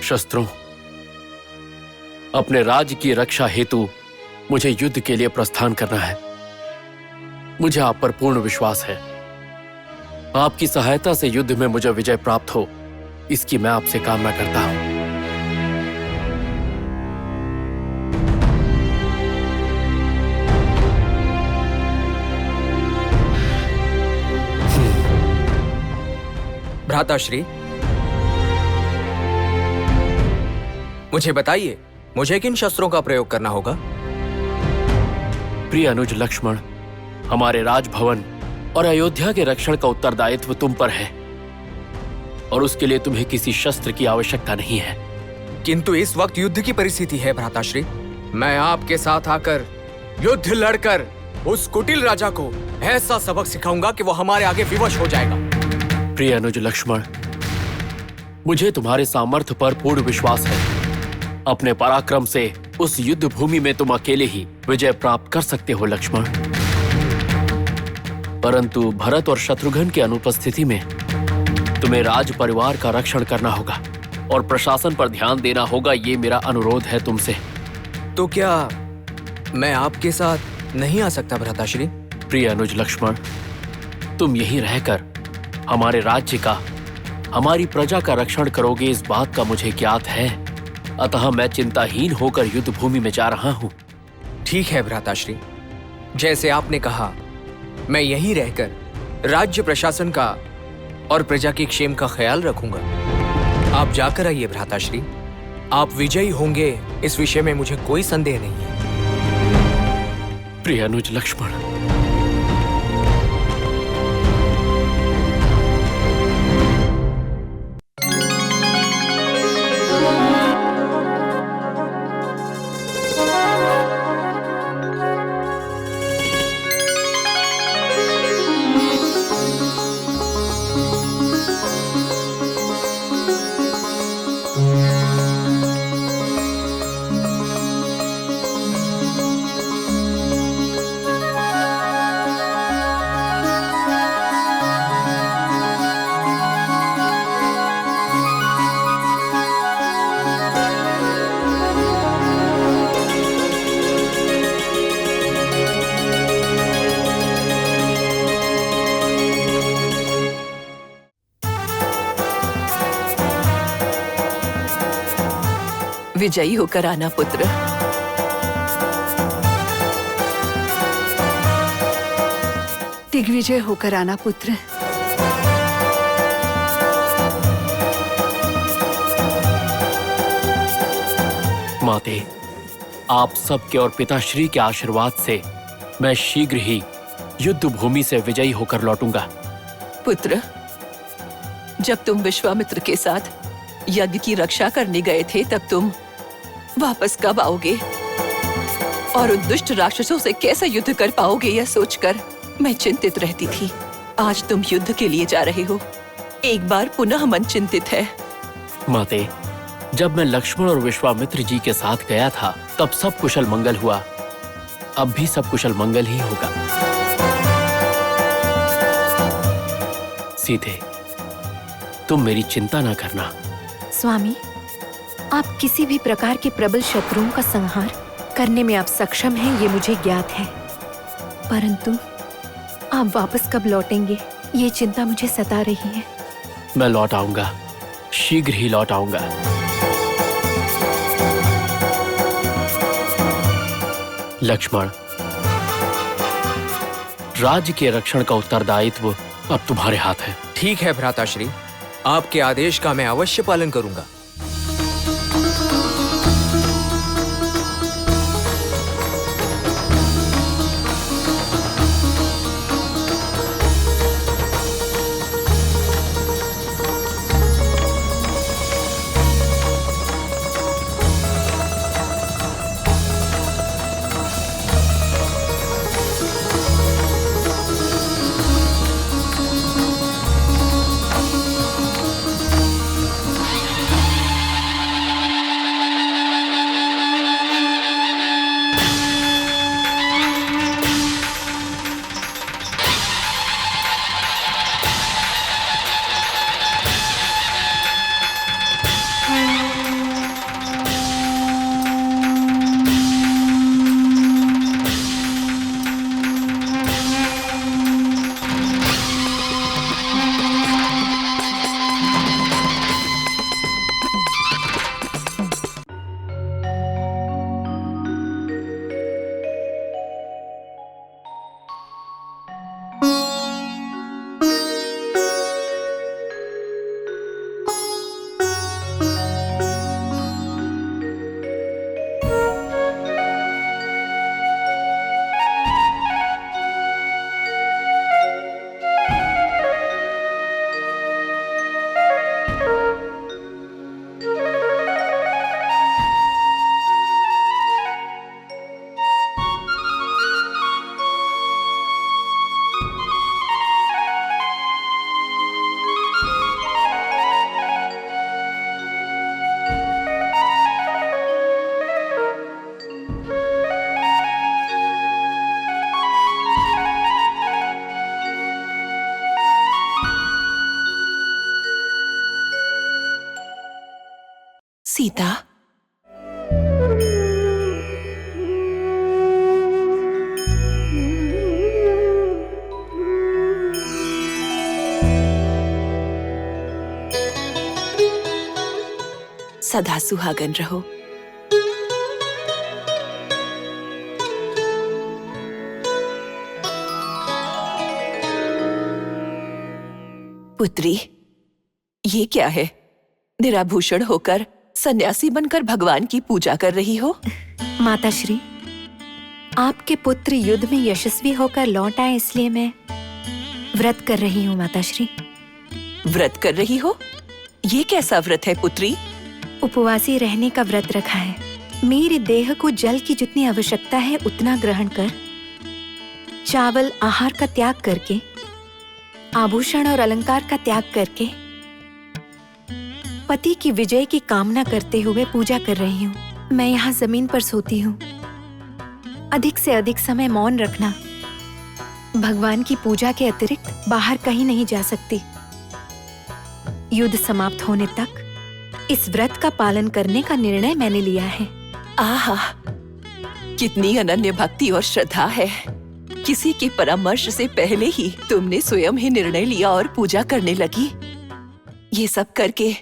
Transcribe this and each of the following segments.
शस्त्रों, अपने राज्य की रक्षा हेतु मुझे युद्ध के लिए प्रस्थान करना है। मुझे आप पर पूर्ण विश्वास है। आपकी सहायता से युद्ध में मुझे विजय प्राप्त हो, इसकी मैं आपसे कामना करता हूं। भ्राताश्री, मुझे बताइए, मुझे किन शस्त्रों का प्रयोग करना होगा? प्रिय अनुज लक्ष्मण, हमारे राजभवन और अयोध्या के रक्षण का उत्तरदायित्व तुम पर है और उसके लिए तुम्हें किसी शस्त्र की आवश्यकता नहीं है। किंतु इस वक्त युद्ध की परिस्थिति है भ्राताश्री। मैं आपके साथ आकर युद्ध लड़कर उस कुटिल राजा को ऐसा सबक सिखाऊंगा कि वो हमारे आगे विवश हो जाएगा। प्रिय अनुज लक्ष्मण, मुझे तुम्हारे सामर्थ्य पर पूर्ण विश्वास है। अपने पराक्रम से उस युद्ध भूमि में तुम अकेले ही विजय प्राप्त कर सकते हो लक्ष्मण, परंतु भरत और शत्रुघ्न की अनुपस्थिति में तुम्हें राज परिवार का रक्षण करना होगा और प्रशासन पर ध्यान देना होगा। ये मेरा अनुरोध है तुमसे। तो क्या मैं आपके साथ नहीं आ सकता भ्राताश्री? प्रिय अनुज लक्ष्मण, तुम यहीं रहकर हमारे राज्य का, हमारी प्रजा का रक्षण करोगे, इस बात का मुझे ज्ञात है। अतः मैं चिंताहीन होकर युद्ध भूमि में जा रहा हूं। ठीक है भ्राताश्री, जैसे आपने कहा, मैं यहीं रहकर राज्य प्रशासन का और प्रजा के क्षेम का ख्याल रखूंगा। आप जाकर आइए भ्राताश्री। आप विजयी होंगे, इस विषय में मुझे कोई संदेह नहीं है। प्रिय अनुज लक्ष्मण, विजयी होकर आना पुत्र। दिग्विजय होकर आना पुत्र। माते, आप सबके और पिताश्री के आशीर्वाद से मैं शीघ्र ही युद्ध भूमि से विजयी होकर लौटूंगा। पुत्र, जब तुम विश्वामित्र के साथ यज्ञ की रक्षा करने गए थे, तब तुम वापस कब आओगे और उन दुष्ट राक्षसों से कैसे युद्ध कर पाओगे, यह सोचकर मैं चिंतित रहती थी। आज तुम युद्ध के लिए जा रहे हो, एक बार पुनः मन चिंतित है। माते, जब मैं लक्ष्मण और विश्वामित्र जी के साथ गया था, तब सब कुशल मंगल हुआ। अब भी सब कुशल मंगल ही होगा। सीते, तुम मेरी चिंता ना करना। स्वामी, आप किसी भी प्रकार के प्रबल शत्रुओं का संहार करने में आप सक्षम हैं, ये मुझे ज्ञात है। परंतु आप वापस कब लौटेंगे, ये चिंता मुझे सता रही है। मैं लौट आऊंगा, शीघ्र ही लौट आऊंगा। लक्ष्मण, राज्य के रक्षण का उत्तरदायित्व अब तुम्हारे हाथ है। ठीक है भ्राताश्री, आपके आदेश का मैं अवश्य पालन करूंगा। सीता, सदा सुहागन रहो। पुत्री, ये क्या है? निराभूषण होकर सन्यासी बनकर भगवान की पूजा कर रही हो? माताश्री, आपके पुत्र युद्ध में यशस्वी होकर लौट आए, इसलिए मैं व्रत कर रही हूँ माताश्री। व्रत कर रही हो? ये कैसा व्रत है पुत्री? उपवासी रहने का व्रत रखा है। मेरे देह को जल की जितनी आवश्यकता है उतना ग्रहण कर, चावल आहार का त्याग करके, आभूषण और अलंकार का त्याग करके, पति की विजय की कामना करते हुए पूजा कर रही हूँ। मैं यहाँ जमीन पर सोती हूँ। अधिक से अधिक समय मौन रखना। भगवान की पूजा के अतिरिक्त बाहर कहीं नहीं जा सकती। युद्ध समाप्त होने तक इस व्रत का पालन करने का निर्णय मैंने लिया है। आहा, कितनी अनन्य भक्ति और श्रद्धा है। किसी के परामर्श से पहले ही तुमने स्वयं ही निर्णय लिया और पूजा करने लगी। ये सब करके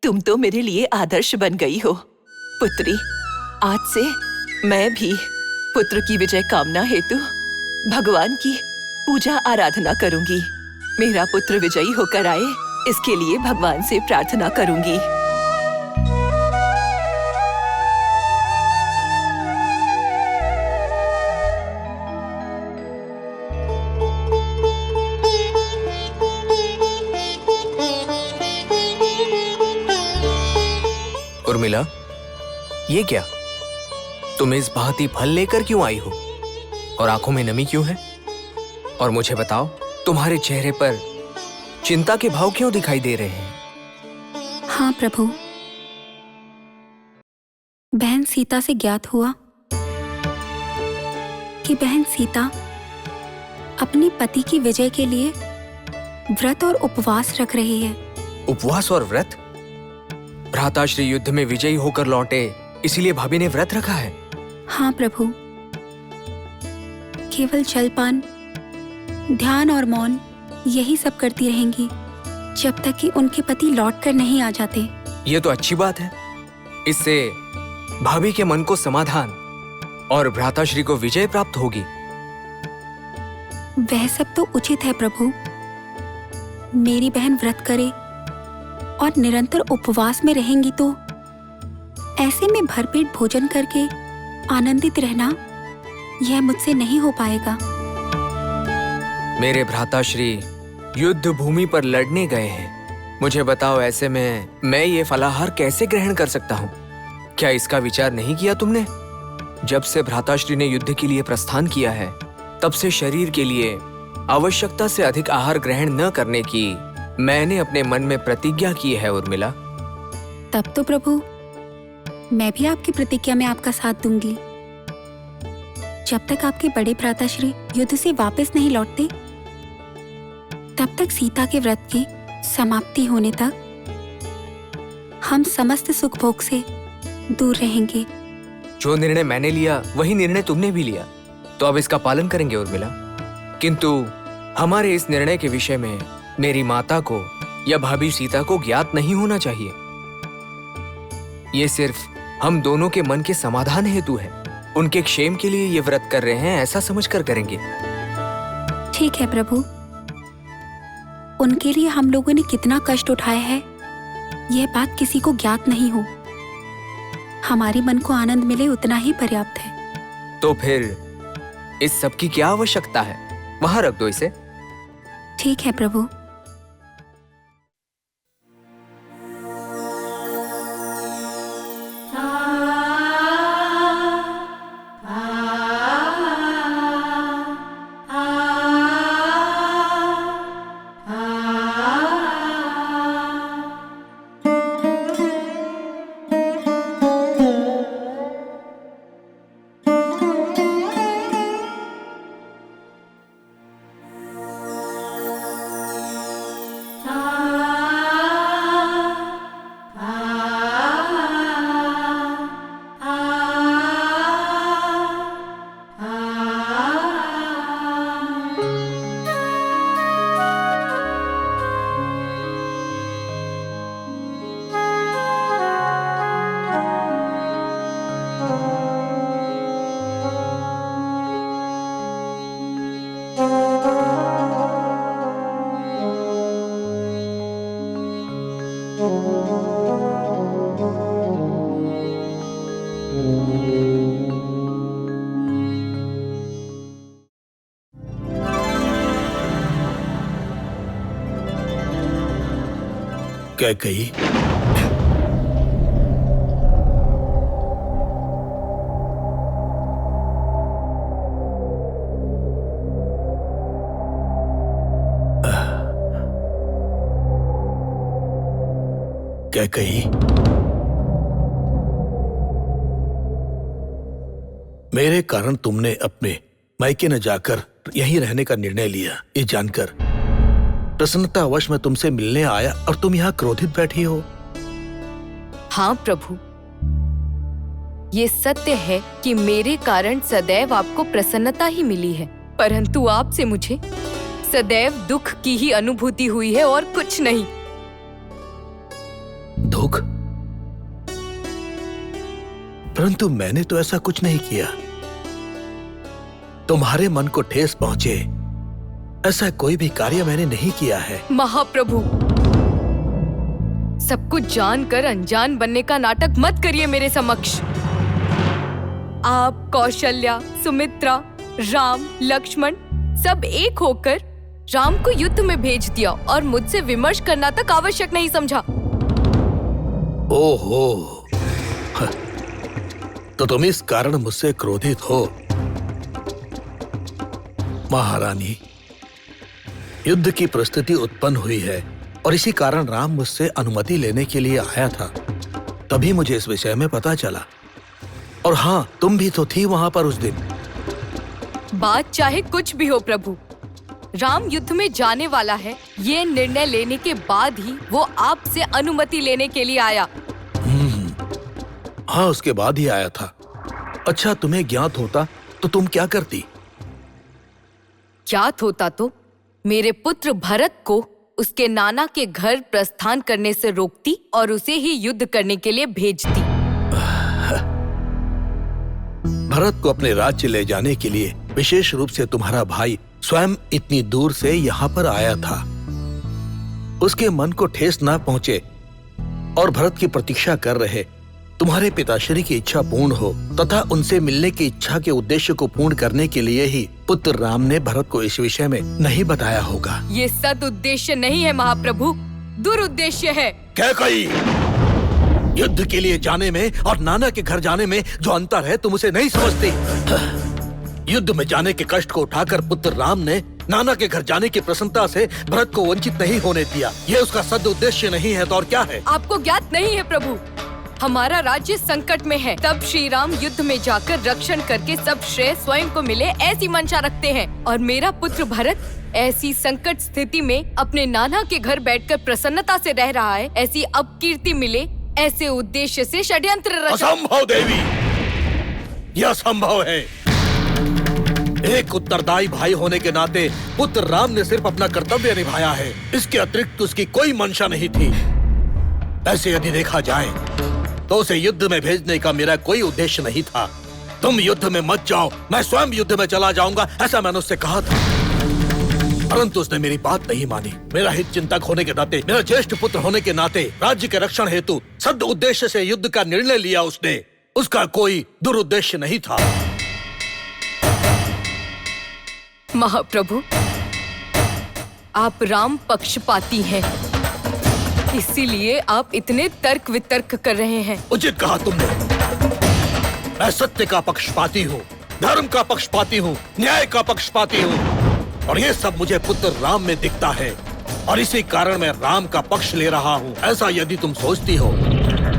तुम तो मेरे लिए आदर्श बन गई हो। पुत्री, आज से मैं भी पुत्र की विजय कामना हेतु भगवान की पूजा आराधना करूंगी। मेरा पुत्र विजयी होकर आए, इसके लिए भगवान से प्रार्थना करूंगी। उर्मिला, ये क्या? तुम इस भांति फल लेकर क्यों आई हो? और आंखों में नमी क्यों है? और मुझे बताओ, तुम्हारे चेहरे पर चिंता के भाव क्यों दिखाई दे रहे हैं? हाँ प्रभु, बहन सीता से ज्ञात हुआ कि बहन सीता अपने पति की विजय के लिए व्रत और उपवास रख रही है। उपवास और व्रत? भ्राताश्री युद्ध में विजयी होकर लौटे, इसीलिए भाभी ने व्रत रखा है। हाँ प्रभु, केवल जलपान, ध्यान और मौन यही सब करती रहेंगी जब तक कि उनके पति लौट कर नहीं आ जाते। ये तो अच्छी बात है। इससे भाभी के मन को समाधान और भ्राताश्री को विजय प्राप्त होगी। वह सब तो उचित है प्रभु। मेरी बहन व्रत करे और निरंतर उपवास में रहेंगी तो ऐसे में भरपेट भोजन करके आनंदित रहना, यह मुझसे नहीं हो पाएगा। मेरे भ्राताश्री युद्ध भूमि पर लड़ने गए हैं। मुझे बताओ, ऐसे में मैं ये फलाहार कैसे ग्रहण कर सकता हूँ? क्या इसका विचार नहीं किया तुमने? जब से भ्राताश्री ने युद्ध के लिए प्रस्थान किया है, तब से शरीर के लिए आवश्यकता से अधिक आहार ग्रहण न करने की मैंने अपने मन में प्रतिज्ञा की है उर्मिला। तब तो प्रभु, मैं भी आपकी प्रतिज्ञा में आपका साथ दूंगी। जब तक आपके बड़े भ्राताश्री युद्ध से वापस नहीं लौटते, तब तक सीता के व्रत की समाप्ति होने तक हम समस्त सुख भोग से दूर रहेंगे। जो निर्णय मैंने लिया वही निर्णय तुमने भी लिया, तो अब इसका पालन करेंगे उर्मिला। किंतु हमारे इस निर्णय के विषय में मेरी माता को या भाभी सीता को ज्ञात नहीं होना चाहिए। ये सिर्फ हम दोनों के मन के समाधान हेतु है। उनके क्षेम के लिए ये व्रत कर रहे हैं, ऐसा समझकर करेंगे। ठीक है प्रभु। उनके लिए हम लोगों ने कितना कष्ट उठाया है, यह बात किसी को ज्ञात नहीं हो। हमारे मन को आनंद मिले उतना ही पर्याप्त है। तो फिर इस सब की क्या आवश्यकता है? वहां रख दो इसे। ठीक है प्रभु। कैकेयी, कैकेयी, मेरे कारण तुमने अपने मायके न जाकर यहीं रहने का निर्णय लिया, ये जानकर प्रसन्नतावश मैं तुमसे मिलने आया और तुम यहाँ क्रोधित बैठी हो। हाँ प्रभु, ये सत्य है कि मेरे कारण सदैव आपको प्रसन्नता ही मिली है, परंतु आपसे मुझे सदैव दुख की ही अनुभूति हुई है और कुछ नहीं। दुख? परंतु मैंने तो ऐसा कुछ नहीं किया। तुम्हारे मन को ठेस पहुंचे ऐसा कोई भी कार्य मैंने नहीं किया है। महाप्रभु, सब कुछ जानकर अनजान बनने का नाटक मत करिए मेरे समक्ष। आप, कौशल्या, सुमित्रा, राम, लक्ष्मण सब एक होकर राम को युद्ध में भेज दिया और मुझसे विमर्श करना तक आवश्यक नहीं समझा। ओहो, तो तुम इस कारण मुझसे क्रोधित हो। महारानी, युद्ध की परिस्थिति उत्पन्न हुई है और इसी कारण राम मुझसे अनुमति लेने के लिए आया था। तभी मुझे इस विषय में पता चला। और हाँ, तुम भी तो थी वहां पर उस दिन। बात चाहे कुछ भी हो प्रभु, राम युद्ध में जाने वाला है, ये निर्णय लेने के बाद ही वो आपसे अनुमति लेने के लिए आया। हाँ, उसके बाद ही आया था। अच्छा, तुम्हें ज्ञात होता तो तुम क्या करती? ज्ञात होता तो मेरे पुत्र भरत को उसके नाना के घर प्रस्थान करने से रोकती और उसे ही युद्ध करने के लिए भेजती। भरत को अपने राज्य ले जाने के लिए विशेष रूप से तुम्हारा भाई स्वयं इतनी दूर से यहाँ पर आया था। उसके मन को ठेस ना पहुंचे और भरत की प्रतीक्षा कर रहे तुम्हारे पिताश्री की इच्छा पूर्ण हो तथा उनसे मिलने की इच्छा के उद्देश्य को पूर्ण करने के लिए ही पुत्र राम ने भरत को इस विषय में नहीं बताया होगा। ये सद उद्देश्य नहीं है महाप्रभु, दुरुद्देश्य है। कैकेयी, युद्ध के लिए जाने में और नाना के घर जाने में जो अंतर है तुम उसे नहीं समझती। युद्ध में जाने के कष्ट को उठाकर पुत्र राम ने नाना के घर जाने की प्रसन्नता से भरत को वंचित नहीं होने दिया। ये उसका सद उद्देश्य नहीं है तो और क्या है? आपको ज्ञात नहीं है प्रभु, हमारा राज्य संकट में है, तब श्री राम युद्ध में जाकर रक्षण करके सब श्रेय स्वयं को मिले ऐसी मंशा रखते हैं। और मेरा पुत्र भरत ऐसी संकट स्थिति में अपने नाना के घर बैठकर प्रसन्नता से रह रहा है, ऐसी अपकीर्ति मिले ऐसे उद्देश्य से षड्यंत्र रचा। असंभव देवी, यह असंभव है। एक उत्तरदायी भाई होने के नाते पुत्र राम ने सिर्फ अपना कर्तव्य निभाया है, इसके अतिरिक्त उसकी कोई मंशा नहीं थी। ऐसे यदि देखा जाए तो उसे युद्ध में भेजने का मेरा कोई उद्देश्य नहीं था। तुम युद्ध में मत जाओ, मैं स्वयं युद्ध में चला जाऊंगा, ऐसा मैंने उससे कहा था, परंतु उसने मेरी बात नहीं मानी। मेरा हित चिंतक होने के नाते, मेरा ज्येष्ठ पुत्र होने के नाते राज्य के रक्षण हेतु सद उद्देश्य से युद्ध का निर्णय लिया उसने। उसका कोई दुरुद्देश्य नहीं था। महाप्रभु, आप राम पक्षपाती हैं, इसीलिए आप इतने तर्क वितर्क कर रहे हैं। उचित कहा तुमने। मैं सत्य का पक्षपाती हूँ, धर्म का पक्षपाती हूँ, न्याय का पक्षपाती हूँ, और ये सब मुझे पुत्र राम में दिखता है और इसी कारण मैं राम का पक्ष ले रहा हूँ। ऐसा यदि तुम सोचती हो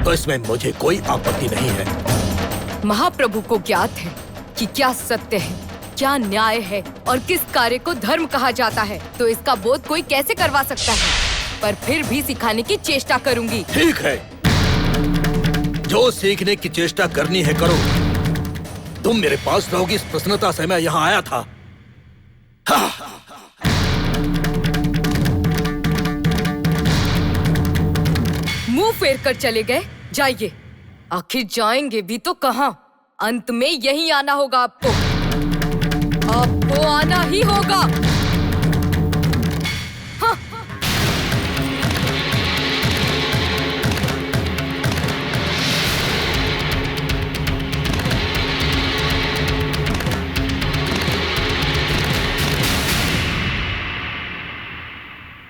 तो इसमें मुझे कोई आपत्ति नहीं है। महाप्रभु को ज्ञात है कि क्या सत्य है, क्या न्याय है और किस कार्य को धर्म कहा जाता है, तो इसका बोध कोई कैसे करवा सकता है, पर फिर भी सिखाने की चेष्टा करूंगी। ठीक है, जो सीखने की चेष्टा करनी है करो। तुम मेरे पास रहोगी, इस प्रसन्नता से मैं यहाँ आया था। मुंह फेर कर चले गए। जाइए, आखिर जाएंगे भी तो कहाँ, अंत में यहीं आना होगा आपको, आपको आना ही होगा।